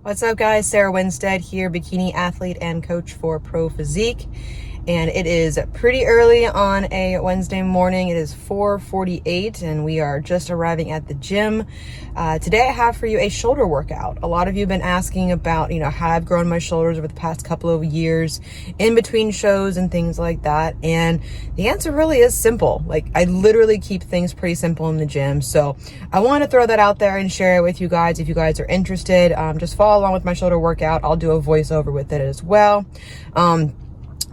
What's up, guys? Sarah Winstead here, bikini athlete and coach for Pro Physique. And it is pretty early on a Wednesday morning. It is 4:48 and we are just arriving at the gym. Today I have for you a shoulder workout. A lot of you have been asking about, how I've grown my shoulders over the past couple of years in between shows and things like that. And the answer really is simple. I literally keep things pretty simple in the gym. So I want to throw that out there and share it with you guys. If you guys are interested, just follow along with my shoulder workout. I'll do a voiceover with it as well.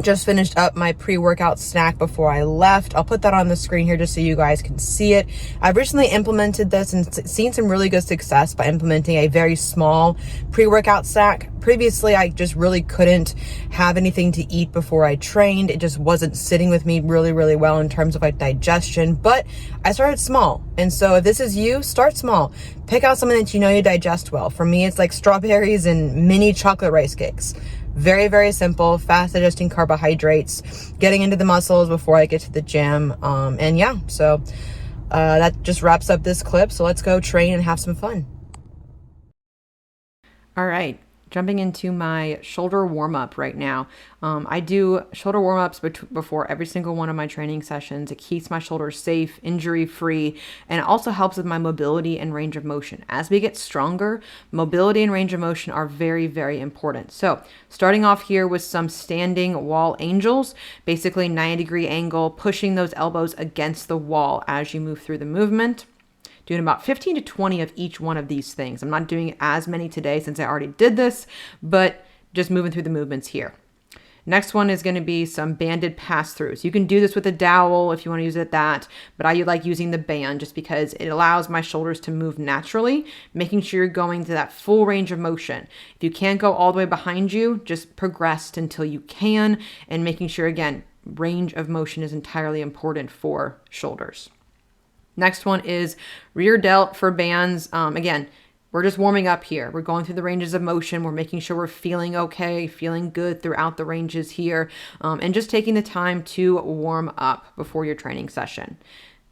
Just finished up my pre-workout snack before I left. I'll put that on the screen here just so you guys can see it. I've recently implemented this and seen some really good success by implementing a very small pre-workout snack. Previously, I just really couldn't have anything to eat before I trained. It just wasn't sitting with me really, really well in terms of digestion, but I started small. And so if this is you, start small. Pick out something that you know you digest well. For me, it's like strawberries and mini chocolate rice cakes. Very, very simple, fast digesting carbohydrates, getting into the muscles before I get to the gym. So that just wraps up this clip. So let's go train and have some fun. All right. Jumping into my shoulder warm-up right now. I do shoulder warm-ups before every single one of my training sessions. It keeps my shoulders safe, injury-free, and it also helps with my mobility and range of motion. As we get stronger, mobility and range of motion are very, very important. So starting off here with some standing wall angels, basically 90-degree angle, pushing those elbows against the wall as you move through the movement. Doing about 15 to 20 of each one of these things. I'm not doing as many today since I already did this, but just moving through the movements here. Next one is going to be some banded pass-throughs. You can do this with a dowel if you want to use it that, but I like using the band just because it allows my shoulders to move naturally, making sure you're going to that full range of motion. If you can't go all the way behind you, just progress until you can, and making sure, again, range of motion is entirely important for shoulders. Next one is rear delt for bands. Again, we're just warming up here. We're going through the ranges of motion. We're making sure we're feeling okay, feeling good throughout the ranges here, and just taking the time to warm up before your training session.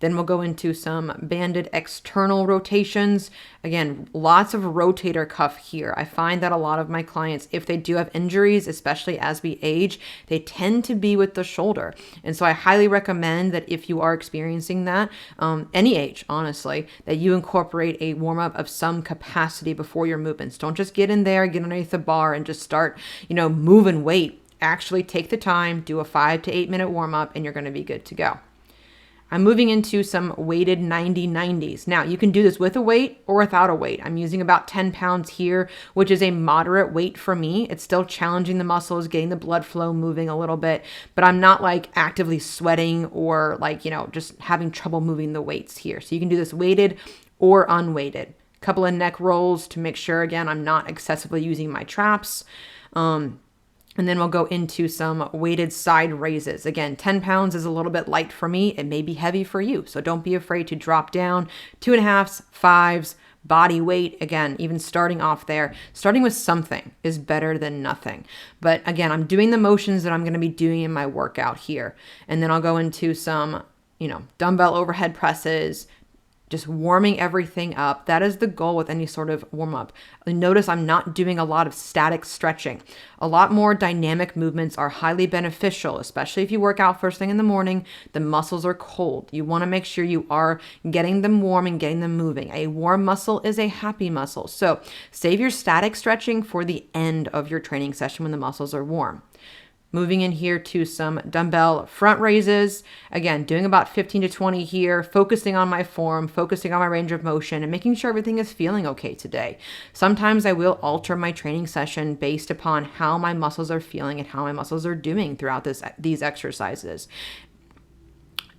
Then we'll go into some banded external rotations. Again, lots of rotator cuff here. I find that a lot of my clients, if they do have injuries, especially as we age, they tend to be with the shoulder. And so I highly recommend that if you are experiencing that, any age, honestly, that you incorporate a warm-up of some capacity before your movements. Don't just get in there, get underneath the bar and just start, moving weight. Actually take the time, do a 5 to 8 minute warm-up, and you're going to be good to go. I'm moving into some weighted 90-90s. Now, you can do this with a weight or without a weight. I'm using about 10 pounds here, which is a moderate weight for me. It's still challenging the muscles, getting the blood flow moving a little bit, but I'm not actively sweating or just having trouble moving the weights here. So you can do this weighted or unweighted. A couple of neck rolls to make sure, again, I'm not excessively using my traps. And then we'll go into some weighted side raises. Again, 10 pounds is a little bit light for me. It may be heavy for you. So don't be afraid to drop down. 2.5s, 5s, body weight. Again, even starting off there, starting with something is better than nothing. But again, I'm doing the motions that I'm going to be doing in my workout here. And then I'll go into some, dumbbell overhead presses, just warming everything up. That is the goal with any sort of warm up. Notice I'm not doing a lot of static stretching. A lot more dynamic movements are highly beneficial, especially if you work out first thing in the morning. The muscles are cold. You want to make sure you are getting them warm and getting them moving. A warm muscle is a happy muscle. So save your static stretching for the end of your training session when the muscles are warm. Moving in here to some dumbbell front raises. Again, doing about 15 to 20 here, focusing on my form, focusing on my range of motion, and making sure everything is feeling okay today. Sometimes I will alter my training session based upon how my muscles are feeling and how my muscles are doing throughout these exercises.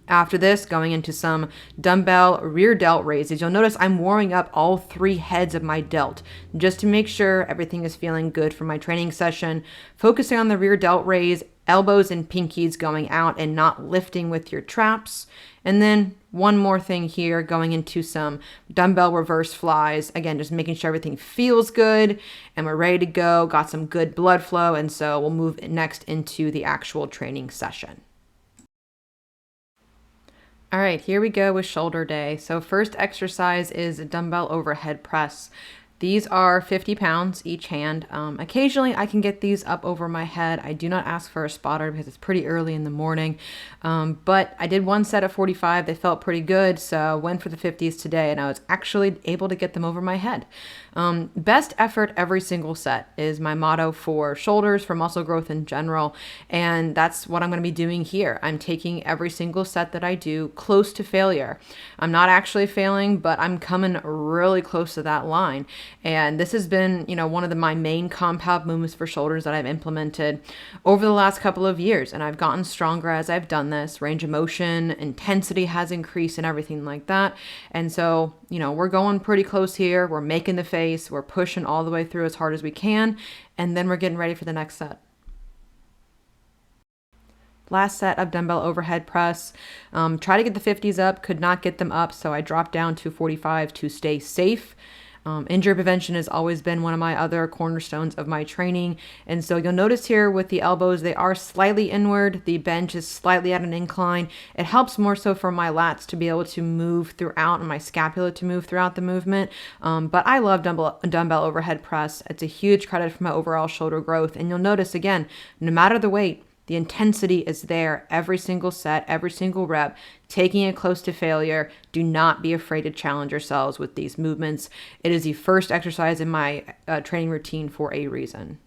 After this, going into some dumbbell rear delt raises. You'll notice I'm warming up all 3 heads of my delt just to make sure everything is feeling good for my training session. Focusing on the rear delt raise, elbows and pinkies going out and not lifting with your traps. And then one more thing here, going into some dumbbell reverse flies. Again, just making sure everything feels good and we're ready to go. Got some good blood flow. And so we'll move next into the actual training session. All right, here we go with shoulder day. So first exercise is a dumbbell overhead press. These are 50 pounds each hand. Occasionally I can get these up over my head. I do not ask for a spotter because it's pretty early in the morning. But I did one set at 45. They felt pretty good. So went for the 50s today and I was actually able to get them over my head. Best effort every single set is my motto for shoulders, for muscle growth in general. And that's what I'm going to be doing here. I'm taking every single set that I do close to failure. I'm not actually failing, but I'm coming really close to that line. And this has been, one of my main compound movements for shoulders that I've implemented over the last couple of years. And I've gotten stronger as I've done this. Range of motion, intensity has increased and everything like that. And so, we're going pretty close here. We're making the face. We're pushing all the way through as hard as we can. And then we're getting ready for the next set. Last set of dumbbell overhead press. Try to get the 50s up, could not get them up, so I dropped down to 45 to stay safe. Injury prevention has always been one of my other cornerstones of my training. And so you'll notice here with the elbows, they are slightly inward. The bench is slightly at an incline. It helps more so for my lats to be able to move throughout and my scapula to move throughout the movement. But I love dumbbell overhead press. It's a huge credit for my overall shoulder growth. And you'll notice again, no matter the weight, the intensity is there every single set, every single rep, taking it close to failure. Do not be afraid to challenge yourselves with these movements. It is the first exercise in my training routine for a reason.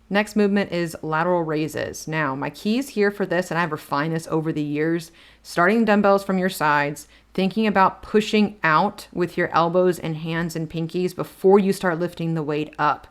Next movement is lateral raises. Now, my keys here for this, and I've refined this over the years, starting dumbbells from your sides, thinking about pushing out with your elbows and hands and pinkies before you start lifting the weight up.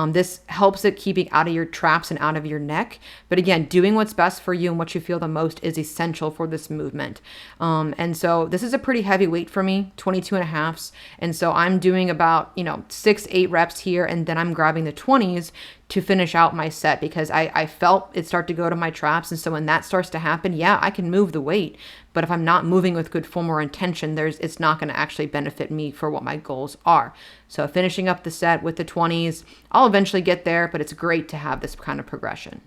This helps it keeping out of your traps and out of your neck. But again, doing what's best for you and what you feel the most is essential for this movement. And so this is a pretty heavy weight for me, 22 and a halves. And so I'm doing about, 6-8 reps here, and then I'm grabbing the 20s to finish out my set because I felt it start to go to my traps. And so when that starts to happen, yeah, I can move the weight. But if I'm not moving with good form or intention, it's not going to actually benefit me for what my goals are. So finishing up the set with the 20s, I'll eventually get there, but it's great to have this kind of progression.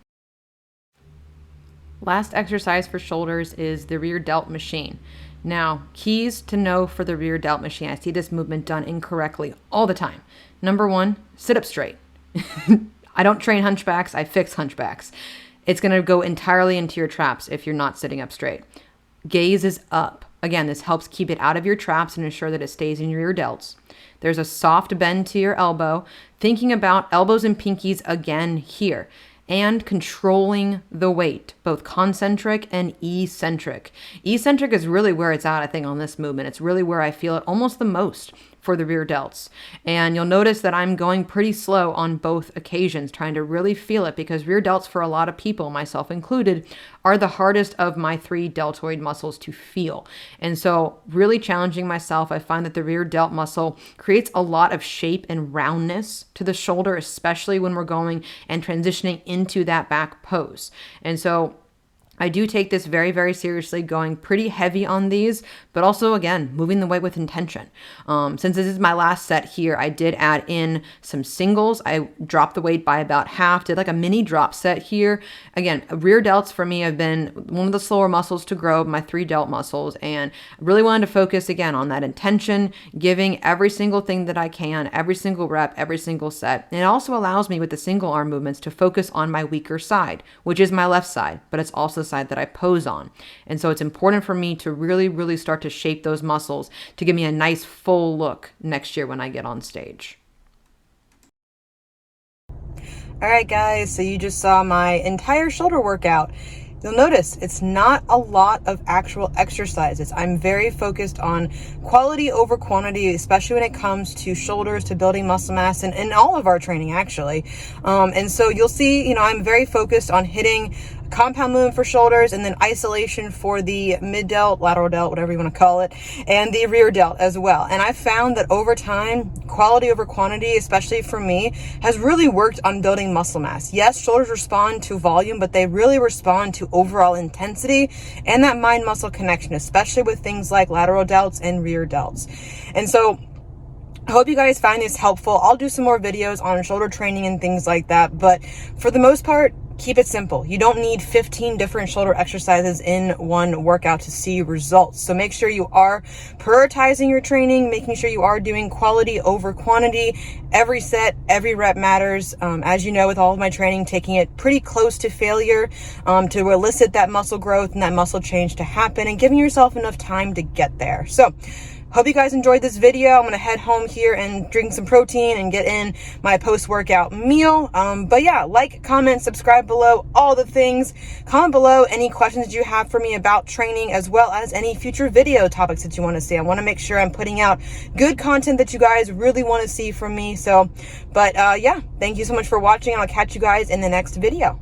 Last exercise for shoulders is the rear delt machine. Now, keys to know for the rear delt machine. I see this movement done incorrectly all the time. Number 1, sit up straight. I don't train hunchbacks, I fix hunchbacks. It's going to go entirely into your traps if you're not sitting up straight. Gaze is up. Again, this helps keep it out of your traps and ensure that it stays in your rear delts. There's a soft bend to your elbow. Thinking about elbows and pinkies again here. And controlling the weight, both concentric and eccentric. Eccentric is really where it's at, I think, on this movement. It's really where I feel it almost the most for the rear delts. And you'll notice that I'm going pretty slow on both occasions, trying to really feel it because rear delts for a lot of people, myself included, are the hardest of my 3 deltoid muscles to feel. And so really challenging myself, I find that the rear delt muscle creates a lot of shape and roundness to the shoulder, especially when we're going and transitioning into that back pose. And so I do take this very, very seriously, going pretty heavy on these, but also, again, moving the weight with intention. Since this is my last set here, I did add in some singles. I dropped the weight by about half, did like a mini drop set here. Again, rear delts for me have been one of the slower muscles to grow, my 3 delt muscles, and I really wanted to focus, again, on that intention, giving every single thing that I can, every single rep, every single set. And it also allows me with the single arm movements to focus on my weaker side, which is my left side, but it's also side that I pose on. And so it's important for me to really, really start to shape those muscles to give me a nice full look next year when I get on stage. All right, guys, so you just saw my entire shoulder workout. You'll notice it's not a lot of actual exercises. I'm very focused on quality over quantity, especially when it comes to shoulders, to building muscle mass, and all of our training, actually. And so you'll see, I'm very focused on hitting compound movement for shoulders and then isolation for the mid delt, lateral delt, whatever you want to call it, and the rear delt as well. And I found that over time, quality over quantity, especially for me, has really worked on building muscle mass. Yes, shoulders respond to volume, but they really respond to overall intensity and that mind muscle connection, especially with things like lateral delts and rear delts. And so I hope you guys find this helpful. I'll do some more videos on shoulder training and things like that, but for the most part, Keep it simple. You don't need 15 different shoulder exercises in one workout to see results. So make sure you are prioritizing your training, making sure you are doing quality over quantity. Every set, every rep matters. As you know, with all of my training, taking it pretty close to failure to elicit that muscle growth and that muscle change to happen, and giving yourself enough time to get there. So hope you guys enjoyed this video. I'm going to head home here and drink some protein and get in my post-workout meal. But yeah, like, comment, subscribe below, all the things. Comment below any questions you have for me about training, as well as any future video topics that you want to see. I want to make sure I'm putting out good content that you guys really want to see from me. So, but yeah, thank you so much for watching, and I'll catch you guys in the next video.